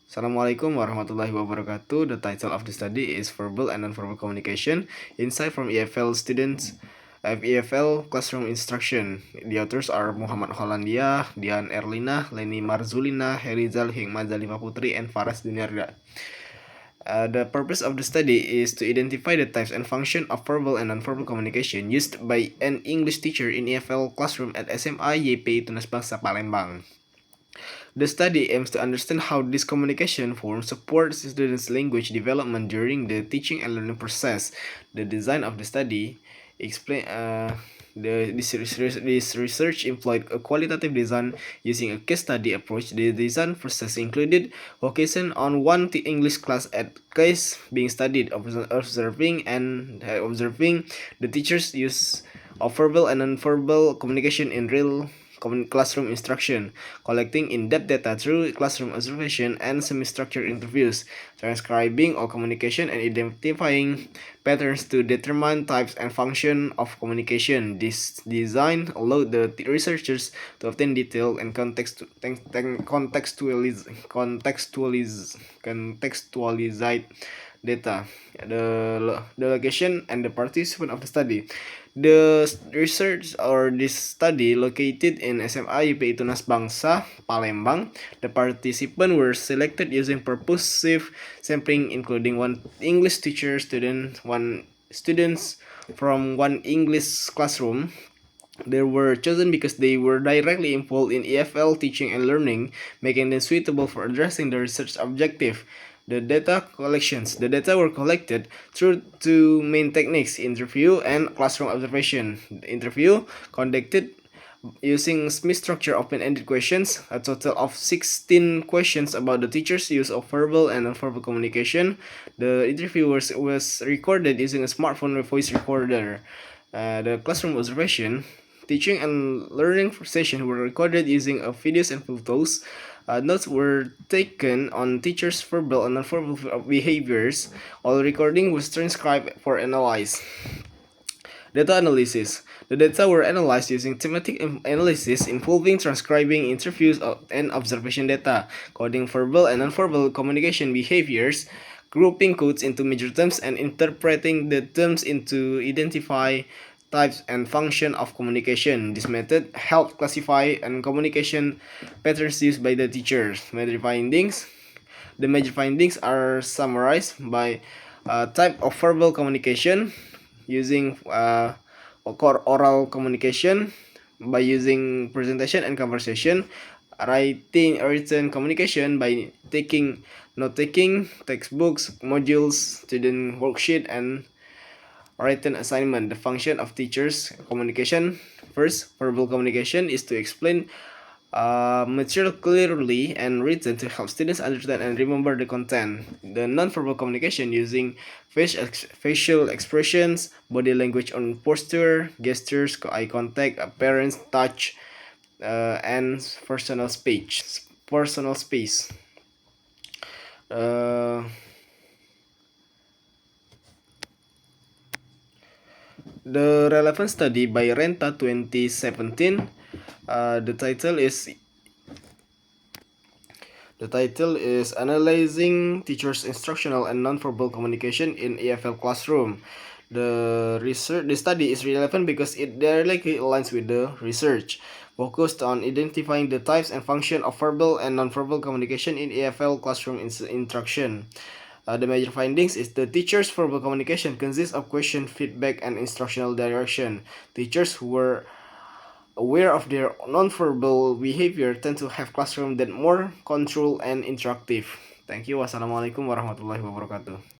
Assalamualaikum warahmatullahi wabarakatuh. The title of the study is Verbal and Nonverbal Communication, Insight from EFL Students of EFL Classroom Instruction. The authors are Muhammad Hollandia, Dian Erlina, Leni Marzulina, Herizal Hikmat Zalima Putri, and Faras Dinarda. The purpose of the study is to identify the types and function of verbal and nonverbal communication used by an English teacher in EFL classroom at SMA YP Tunas Bangsa Palembang. The study aims to understand how this communication form supports students' language development during the teaching and learning process. The design of the study this research employed a qualitative design using a case study approach. The design process included focusing on one English class at case being studied, observing the teacher's use of verbal and nonverbal communication in real classroom instruction, collecting in-depth data through classroom observation and semi-structured interviews, transcribing all communication and identifying patterns to determine types and function of communication. This design allowed the researchers to obtain detailed and contextualized data, the location and the participant of the study. The research or this study located in SMA YPI Tunas Bangsa, Palembang. The participants were selected using purposive sampling, including one English teacher student, one students from one English classroom. They were chosen because they were directly involved in EFL teaching and learning, making them suitable for addressing the research objective. The data were collected through two main techniques: interview and classroom observation. The interview conducted using semi-structured open-ended questions, a total of 16 questions about the teacher's use of verbal and nonverbal communication. The interview was recorded using a smartphone voice recorder. The classroom observation, teaching and learning session were recorded using videos and photos. Notes were taken on teachers' verbal and nonverbal behaviors. All recording was transcribed for analysis. Data analysis. The data were analyzed using thematic analysis involving transcribing interviews and observation data, coding verbal and nonverbal communication behaviors, grouping codes into major terms, and interpreting the terms into identify types and function of communication. This method helped classify and communication patterns used by the teachers. The major findings are summarized by type of verbal communication using oral communication by using presentation and conversation, written communication by note-taking, textbooks, modules, student worksheet, and written assignment. The function of teachers' communication. First, verbal communication is to explain material clearly and written to help students understand and remember the content. The nonverbal communication using facial expressions, body language on posture, gestures, eye contact, appearance, touch, and personal space. The relevant study by Renta 2017. The title is Analyzing Teachers' Instructional and Nonverbal Communication in EFL Classroom. The study is relevant because it directly aligns with the research, focused on identifying the types and function of verbal and nonverbal communication in EFL classroom instruction. The major findings is the teacher's verbal communication consists of question, feedback, and instructional direction. Teachers who were aware of their nonverbal behavior tend to have classroom that more controlled and interactive. Thank you. Wassalamualaikum warahmatullahi wabarakatuh.